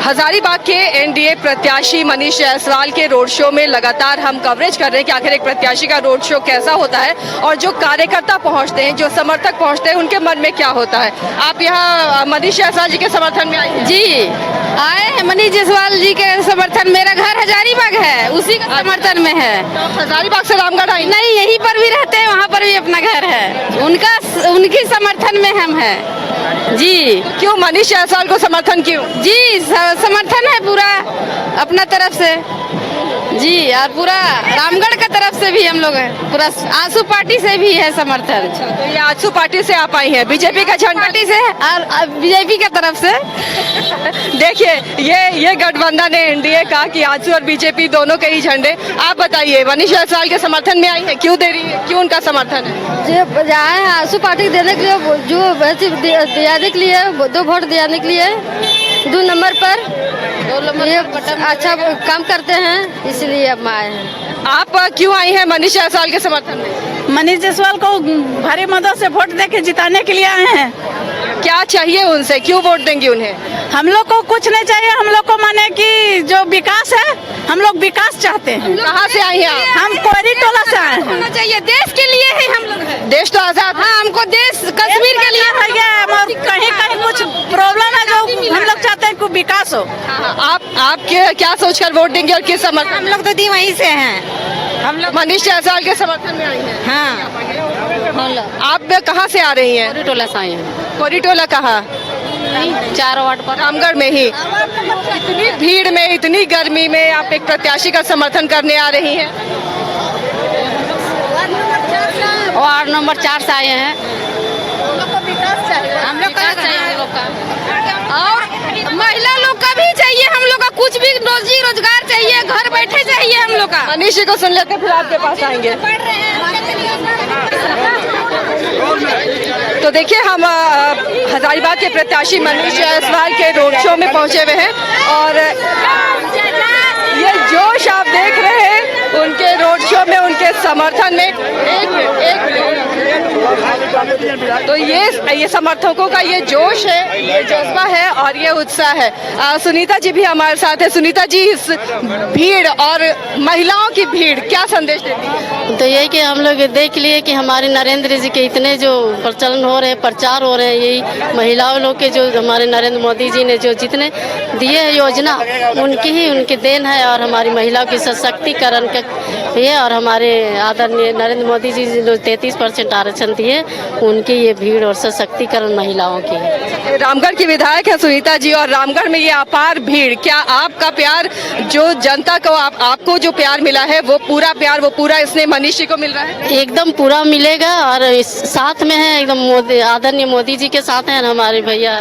हजारीबाग के एनडीए प्रत्याशी मनीष जायसवाल के रोड शो में लगातार हम कवरेज कर रहे हैं कि आखिर एक प्रत्याशी का रोड शो कैसा होता है और जो कार्यकर्ता पहुंचते हैं, जो समर्थक पहुंचते हैं, उनके मन में क्या होता है। आप यहाँ मनीष जायसवाल जी के समर्थन में आए हैं? जी आए हैं मनीष जायसवाल जी के समर्थन। मेरा घर हजारीबाग है, उसी का समर्थन में है। तो हजारीबाग से रामगढ़ आई? नहीं, यहीं पर भी रहते हैं, वहाँ पर भी अपना घर है। उनकी समर्थन में हम हैं जी। क्यों मनीष जायसवाल को समर्थन क्यों? जी समर्थन है पूरा अपना तरफ से जी, और पूरा रामगढ़ का तरफ से भी हम लोग हैं, पूरा आंसू पार्टी से भी है समर्थन। तो ये आजसू पार्टी से आप आई हैं, बीजेपी का झंडा पार्टी से और बीजेपी की तरफ से। देखिए ये गठबंधन है एनडीए का कि आजसू और बीजेपी दोनों के ही झंडे। आप बताइए मनीष जायसवाल के समर्थन में आई है, क्यों दे रही है, क्यों उनका समर्थन है? जो आए हैं आंसू पार्टी देने के लिए, जो दियाने के लिए, 2 वोट दियाने के लिए 2 नंबर पर ये अच्छा काम करते हैं, इसलिए अब आए हैं। आप क्यों आई हैं मनीष जायसवाल के समर्थन में? मनीष जायसवाल को भारी मदद से वोट देके जिताने के लिए आए हैं। क्या चाहिए उनसे, क्यों वोट देंगे उन्हें? हम लोग को कुछ नहीं चाहिए, हम लोग को माने कि जो विकास है, हम लोग विकास चाहते हैं। कहाँ से आई हैं आप? हम कोयरी टोला से आए हैं। होना चाहिए, देश के लिए है हम लोग हैं। देश तो आजाद। हाँ, हमको देश कश्मीर के लिए और कहीं कहीं कुछ प्रॉब्लम है, जो हम लोग चाहते हैं कि विकास हो। आप क्या सोचकर वोट देंगे और किस समर्थन? हम लोग तो दी वहीं से हैं। हम लोग मनीष जायसवाल के समर्थन में आई हैं। हाँ, आप कहाँ से आ रही हैं? कोयरी टोला से आए हैं। कोयरी टोला कहाँ? 4 वार्ड पर रामगढ़ में ही। इतनी भीड़ में, इतनी गर्मी में आप एक प्रत्याशी का समर्थन करने आ रही हैं? वार्ड नंबर 4 से आए हैं। हम लोग को विकास चाहिए, हम लोग का और महिला लोग का भी चाहिए। हम लोग का कुछ भी रोजी रोजगार चाहिए, घर बैठे चाहिए हम लोग का। मनीष जी को सुन लेते, फिर आपके पास आएंगे। तो देखिए हम हजारीबाग के प्रत्याशी मनीष जायसवाल के रोड शो में पहुंचे हुए हैं और ये जोश आप देख रहे हैं उनके रोड शो में, उनके समर्थन में। तो ये समर्थकों का ये जोश है, ये जज्बा है और ये उत्साह है। सुनीता जी भी हमारे साथ है। सुनीता जी, इस भीड़ और महिलाओं की भीड़ क्या संदेश देती है? तो यही कि हम लोग देख लिए कि हमारे नरेंद्र जी के इतने जो प्रचलन हो रहे हैं, प्रचार हो रहे हैं, यही महिलाओं लोग के जो हमारे नरेंद्र मोदी जी ने जो जितने दिए हैं योजना, उनकी देन है और हमारी महिलाओं की सशक्तिकरण के ये, और हमारे आदरणीय नरेंद्र मोदी जी जो 33% आरक्षण दिए, उनकी ये भीड़ और सशक्तिकरण महिलाओं की है। रामगढ़ की विधायक है सुनीता जी और रामगढ़ में ये अपार भीड़, क्या आपका प्यार जो जनता को आपको जो प्यार मिला है वो पूरा इसने मनीष जी को मिल रहा है? एकदम पूरा मिलेगा और इस साथ में है एकदम आदरणीय मोदी जी के साथ हैं, हमारे भैया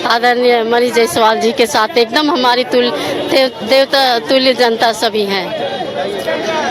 आदरणीय मनीष जायसवाल जी के साथ एकदम हमारी देवता तुल्य जनता सभी हैं।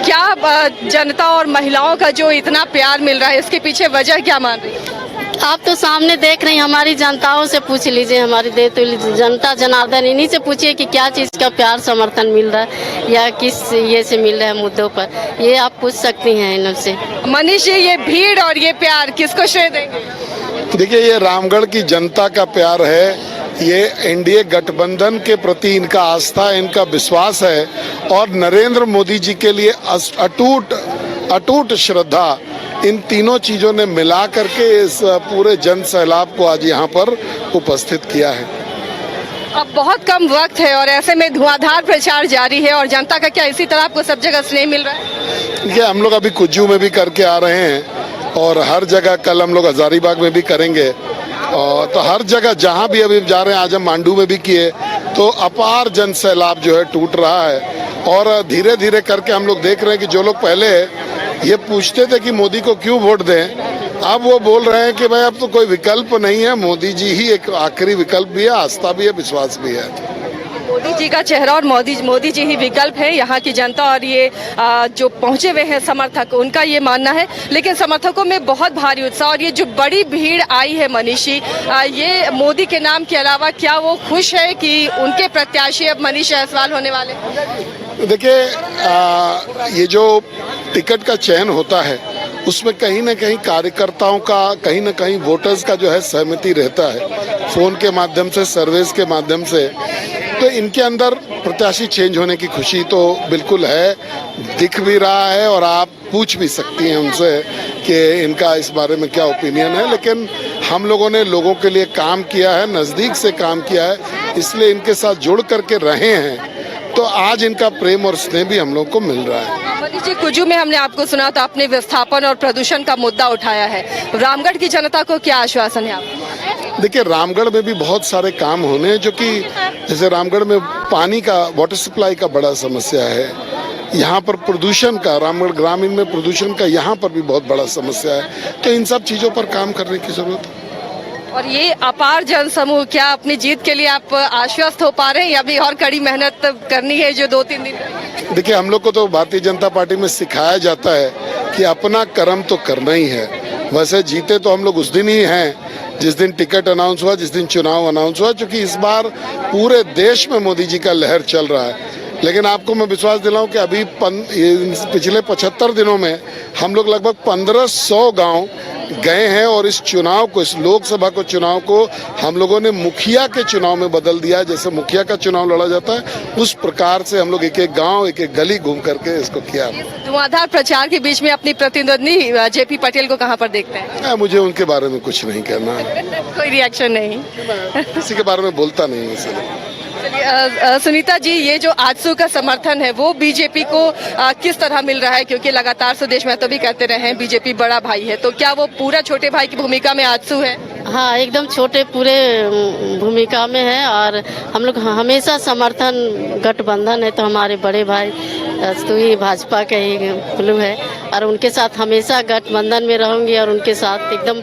क्या जनता और महिलाओं का जो इतना प्यार मिल रहा है, इसके पीछे वजह क्या मान रही है? आप तो सामने देख रही हैं, हमारी जनताओं से पूछ लीजिए, हमारी देवतुल्य जनता जनार्दन, इन्हीं से पूछिए कि क्या चीज़ का प्यार समर्थन मिल रहा है या किस ये से मिल रहा है मुद्दों पर, ये आप पूछ सकती हैं इनसे। मनीष जी, ये भीड़ और ये प्यार किसको श्रेय देंगे? देखिए, ये रामगढ़ की जनता का प्यार है, ये एनडीए गठबंधन के प्रति इनका आस्था, इनका विश्वास है और नरेंद्र मोदी जी के लिए अटूट श्रद्धा, इन तीनों चीजों ने मिला करके इस पूरे जन सैलाब को आज यहाँ पर उपस्थित किया है। अब बहुत कम वक्त है और ऐसे में धुआंधार प्रचार जारी है और जनता का क्या इसी तरह आपको सब जगह स्नेह मिल रहा है? ये हम लोग अभी कुज्जू में भी करके आ रहे हैं और हर जगह कल हम लोग हजारीबाग में भी करेंगे और तो हर जगह जहाँ भी अभी जा रहे हैं, आज हम मांडू में भी किए, तो अपार जन सैलाब जो है टूट रहा है और धीरे धीरे करके हम लोग देख रहे हैं कि जो लोग पहले ये पूछते थे कि मोदी को क्यों वोट दें, अब वो बोल रहे हैं कि भाई अब तो कोई विकल्प नहीं है, मोदी जी ही एक आखिरी विकल्प भी है, आस्था भी है, विश्वास भी है। मोदी जी का चेहरा और मोदी जी ही विकल्प है। यहाँ की जनता और ये जो पहुंचे हुए हैं समर्थक, उनका ये मानना है। लेकिन समर्थकों में बहुत भारी उत्साह और ये जो बड़ी भीड़ आई है मनीष जी, ये मोदी के नाम के अलावा क्या वो खुश है कि उनके प्रत्याशी अब मनीष जायसवाल होने वाले? देखिए, ये जो टिकट का चयन होता है उसमें कहीं ना कहीं कार्यकर्ताओं का, कहीं ना कहीं वोटर्स का जो है सहमति रहता है, फोन के माध्यम से, सर्वेस के माध्यम से। तो इनके अंदर प्रत्याशी चेंज होने की खुशी तो बिल्कुल है, दिख भी रहा है और आप पूछ भी सकती हैं उनसे कि इनका इस बारे में क्या ओपिनियन है। लेकिन हम लोगों ने लोगों के लिए काम किया है, नज़दीक से काम किया है, इसलिए इनके साथ जुड़ करके रहे हैं, तो आज इनका प्रेम और स्नेह भी हम लोग को मिल रहा है। मनीष जी, कुजू में हमने आपको सुना तो आपने विस्थापन और प्रदूषण का मुद्दा उठाया है। रामगढ़ की जनता को क्या आश्वासन है आपका? देखिए, रामगढ़ में भी बहुत सारे काम होने हैं, जो कि जैसे रामगढ़ में पानी का, वाटर सप्लाई का बड़ा समस्या है, यहाँ पर प्रदूषण का, रामगढ़ ग्रामीण में प्रदूषण का यहाँ पर भी बहुत बड़ा समस्या है, तो इन सब चीज़ों पर काम करने की जरूरत है। और ये अपार जन समूह, क्या अपनी जीत के लिए आप आश्वस्त हो पा रहे हैं या भी और कड़ी मेहनत करनी है जो 2-3 दिन? देखिए, हम लोग को तो भारतीय जनता पार्टी में सिखाया जाता है कि अपना कर्म तो करना ही है। वैसे जीते तो हम लोग उस दिन ही हैं जिस दिन टिकट अनाउंस हुआ, जिस दिन चुनाव अनाउंस हुआ, क्योंकि इस बार पूरे देश में मोदी जी का लहर चल रहा है। लेकिन आपको मैं विश्वास दिलाऊं कि अभी पिछले 75 दिनों में हम लोग लगभग 1500 गांव गए हैं और इस चुनाव को, इस लोकसभा को चुनाव को हम लोगों ने मुखिया के चुनाव में बदल दिया। जैसे मुखिया का चुनाव लड़ा जाता है, उस प्रकार से हम लोग एक एक गांव, एक एक गली घूम करके इसको किया। धुआंधार प्रचार के बीच में अपनी प्रतिद्वंदी जेपी पटेल को कहां पर देखते हैं? मुझे उनके बारे में कुछ नहीं कहना, कोई रिएक्शन नहीं, किसी के बारे में बोलता नहीं हूं इसलिए। सुनीता जी, ये जो आजसू का समर्थन है वो बीजेपी को किस तरह मिल रहा है? क्योंकि लगातार सुदेश महतो भी कहते रहे हैं बीजेपी बड़ा भाई है, तो क्या वो पूरा छोटे भाई की भूमिका में आजसू है? हाँ, एकदम छोटे पूरे भूमिका में है और हम लोग हमेशा समर्थन, गठबंधन है तो हमारे बड़े भाई तो ही भाजपा के ही ब्लू है और उनके साथ हमेशा गठबंधन में रहूंगी और उनके साथ एकदम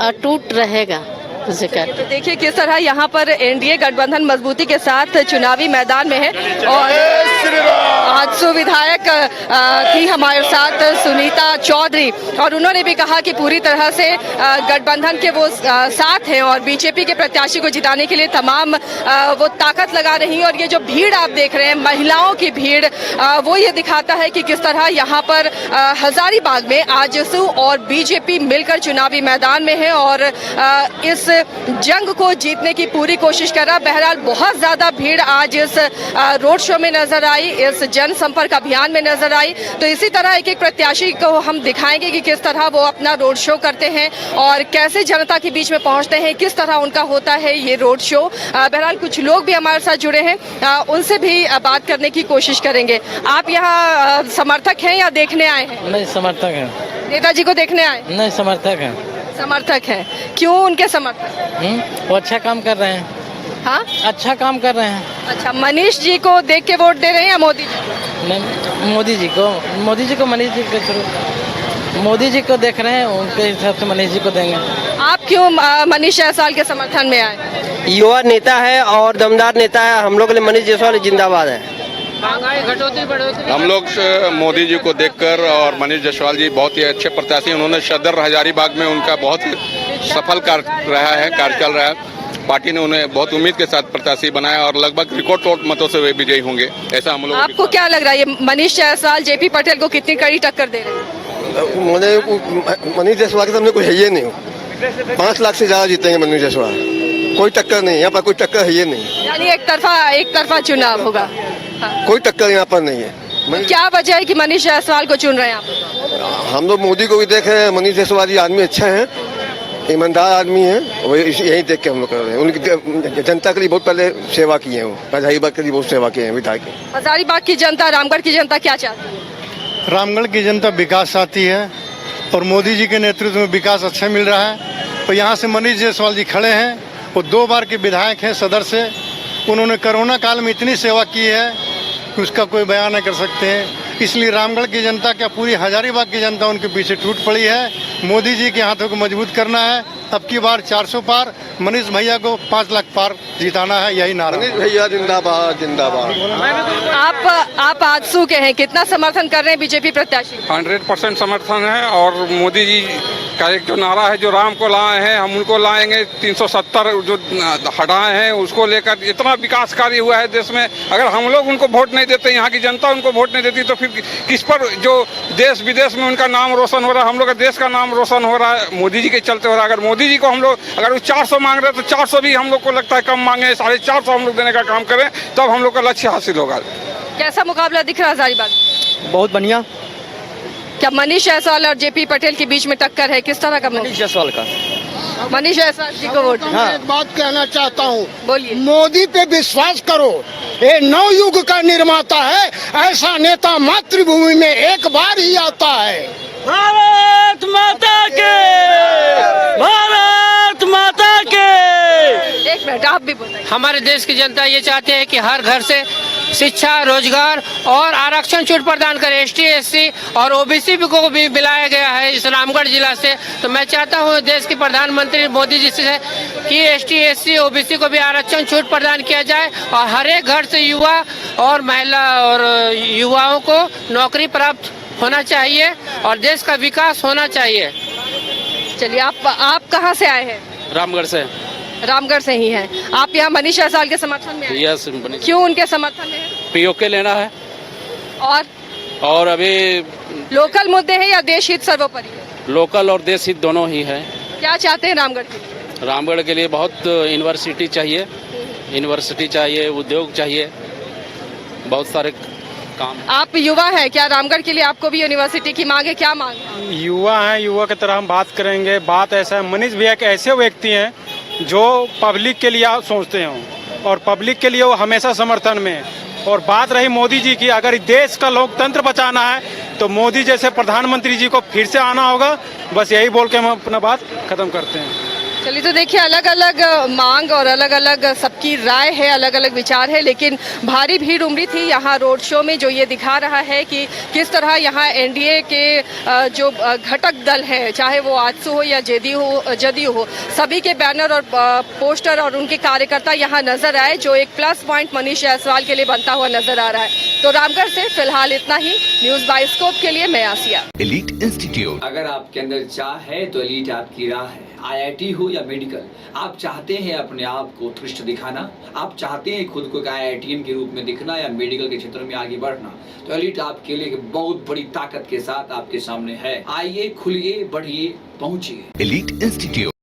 अटूट रहेगा। तो देखिए किस तरह यहाँ पर एनडीए गठबंधन मजबूती के साथ चुनावी मैदान में है। और आजसू विधायक थी हमारे साथ सुनीता चौधरी और उन्होंने भी कहा कि पूरी तरह से गठबंधन के वो साथ हैं और बीजेपी के प्रत्याशी को जिताने के लिए तमाम वो ताकत लगा रही हैं। और ये जो भीड़ आप देख रहे हैं, महिलाओं की भीड़, वो ये दिखाता है कि किस तरह यहाँ पर हजारीबाग में आजसू और बीजेपी मिलकर चुनावी मैदान में है और इस जंग को जीतने की पूरी कोशिश कर रहा। बहरहाल बहुत ज्यादा भीड़ आज इस रोड शो में नजर आई, इस जनसंपर्क अभियान में नजर आई। तो इसी तरह एक एक प्रत्याशी को हम दिखाएंगे कि किस तरह वो अपना रोड शो करते हैं और कैसे जनता के बीच में पहुंचते हैं, किस तरह उनका होता है ये रोड शो। बहरहाल कुछ लोग भी हमारे साथ जुड़े हैं, उनसे भी बात करने की कोशिश करेंगे। आप यहाँ समर्थक हैं या देखने आए हैं? नहीं, समर्थक है। नेताजी को देखने आए? नहीं, समर्थक है। समर्थक हैं, क्यों उनके समर्थक? वो अच्छा काम कर रहे हैं। हाँ, अच्छा काम कर रहे हैं। अच्छा, मनीष जी को देख के वोट दे रहे हैं या मोदी जी? नहीं, मोदी जी को मनीष जी के थ्रू, मोदी जी को देख रहे हैं, उनके हिसाब से मनीष जी को देंगे। आप क्यों मनीष जायसवाल के समर्थन में आए? युवा नेता है और दमदार नेता है, हम लोग के लिए मनीष जायसवाल जिंदाबाद है। हम लोग मोदी जी को देखकर और मनीष जायसवाल जी बहुत ही अच्छे प्रत्याशी, उन्होंने सदर हजारीबाग में उनका बहुत ही सफल कार्य रहा है, कार्य चल रहा है। पार्टी ने उन्हें बहुत उम्मीद के साथ प्रत्याशी बनाया और लगभग रिकॉर्ड तोड़ मतों से वे विजयी होंगे, ऐसा हम लोग। आपको क्या लग रहा है, ये मनीष जायसवाल जेपी पटेल को कितनी कड़ी टक्कर दे रहे हैं? मनीष जायसवाल के सामने कोई है ही नहीं। 5 लाख से ज्यादा जीतेंगे मनीष जायसवाल, कोई टक्कर नहीं, यहाँ पर कोई टक्कर है ही नहीं। यानी एक तरफा चुनाव होगा? कोई टक्कर यहाँ पर नहीं है। क्या वजह है कि मनीष जायसवाल को चुन रहे हैं आप? हम लोग मोदी को भी देख रहे हैं, मनीष जायसवाल जी आदमी अच्छा है, ईमानदार आदमी है, वो यही देख के हम लोग कर रहे हैं। उनकी जनता के लिए बहुत पहले सेवा की है, वो हजारीबाग के लिए बहुत सेवा की है विधायक। हजारीबाग की जनता, रामगढ़ की जनता क्या चाहती है? रामगढ़ की जनता विकास चाहती है और मोदी जी के नेतृत्व में विकास अच्छा मिल रहा है। और यहाँ से मनीष जायसवाल जी खड़े हैं, वो 2 बार के विधायक हैं सदर से। उन्होंने कोरोना काल में इतनी सेवा की है कि उसका कोई बयान नहीं कर सकते हैं। इसलिए रामगढ़ की जनता, क्या पूरी हजारीबाग की जनता उनके पीछे टूट पड़ी है। मोदी जी के हाथों को मजबूत करना है। अब की बार 400 पार, मनीष भैया को 5 लाख पार जिताना है, यही नारा। मनीष भैया जिंदाबाद जिंदाबाद। आप आजसू के हैं, कितना समर्थन कर रहे हैं बीजेपी प्रत्याशी? 100% समर्थन है और मोदी जी का एक जो नारा है, जो राम को लाए हैं हम उनको लाएंगे, 370 जो हटाए हैं उसको लेकर इतना विकास कार्य हुआ है देश में। अगर हम लोग उनको वोट नहीं देते, यहाँ की जनता उनको वोट नहीं देती, तो फिर किस पर जो देश विदेश में उनका नाम रोशन हो रहा है, हम लोग का देश का नाम रोशन हो रहा है, मोदी जी के चलते हो रहा है। अगर मोदी जी को हम लोग अगर वो 400 मांग रहे हैं तो 400 भी हम लोग को लगता है कम मांगे, 450 हम लोग देने का काम करें, तब हम लोग का लक्ष्य हासिल होगा। कैसा मुकाबला दिख रहा है हजारीबाग? बहुत बढ़िया। क्या मनीष जायसवाल और जेपी पटेल के बीच में टक्कर है? किस तरह का? मनीष जायसवाल का। मनीष जायसवाल जी को वोट। हाँ। एक बात कहना चाहता हूँ, बोलिए। मोदी पे विश्वास करो, ये नवयुग का निर्माता है। ऐसा नेता मातृभूमि में एक बार ही आता है। भारत माता के, भारत माता के। एक मिनट, आप भी बताइए। हमारे देश की जनता ये चाहते हैं कि हर घर से शिक्षा, रोजगार और आरक्षण छूट प्रदान करें। ST, SC और OBC को भी बुलाया गया है इस रामगढ़ जिला से। तो मैं चाहता हूँ देश के प्रधानमंत्री मोदी जी से कि ST, SC, OBC को भी आरक्षण छूट प्रदान किया जाए और हर एक घर से युवा और महिला और युवाओं को नौकरी प्राप्त होना चाहिए और देश का विकास होना चाहिए। चलिए, आप कहाँ से आए हैं? रामगढ़ से। रामगढ़ से ही हैं। आप यहाँ मनीष जायसवाल के समर्थन में आए हैं? यस। क्यों उनके समर्थन में है? POK लेना है और अभी लोकल मुद्दे हैं या देश हित सर्वोपरि है? लोकल और देश हित दोनों ही है। क्या चाहते हैं रामगढ़ के लिए? रामगढ़ के लिए बहुत यूनिवर्सिटी चाहिए, उद्योग चाहिए, बहुत सारे काम। आप युवा हैं, क्या रामगढ़ के लिए आपको भी यूनिवर्सिटी की मांग है? क्या मांग है? युवा हैं, युवा की तरह हम बात करेंगे। बात ऐसा है, मनीष भैया एक ऐसे व्यक्ति हैं जो पब्लिक के लिए सोचते हैं और पब्लिक के लिए वो हमेशा समर्थन में है। और बात रही मोदी जी की, अगर देश का लोकतंत्र बचाना है तो मोदी जैसे प्रधानमंत्री जी को फिर से आना होगा। बस यही बोल के हम अपना बात खत्म करते हैं। चलिए, तो देखिए, अलग अलग मांग और अलग अलग सबकी राय है, अलग अलग विचार है, लेकिन भारी भीड़ उमड़ी थी यहाँ रोड शो में, जो ये दिखा रहा है कि किस तरह यहाँ NDA के जो घटक दल है, चाहे वो आजसू हो या जदयू हो, सभी के बैनर और पोस्टर और उनके कार्यकर्ता यहाँ नजर आए, जो एक प्लस पॉइंट मनीष जायसवाल के लिए बनता हुआ नजर आ रहा है। तो रामगढ़ से फिलहाल इतना ही। न्यूज़ बाइस्कोप के लिए मैं आसिया। Elite institute. अगर आपके अंदर चाह है तो एलीट आपकी राह है। IIT हो या मेडिकल, आप चाहते हैं अपने आप को उत्कृष्ट दिखाना, आप चाहते हैं खुद को एक IITian के रूप में दिखना या मेडिकल के क्षेत्र में आगे बढ़ना, तो एलीट आपके लिए बहुत बड़ी ताकत के साथ आपके सामने है। आइए, खुलिए, बढ़िए, पहुंचिए। Elite institute.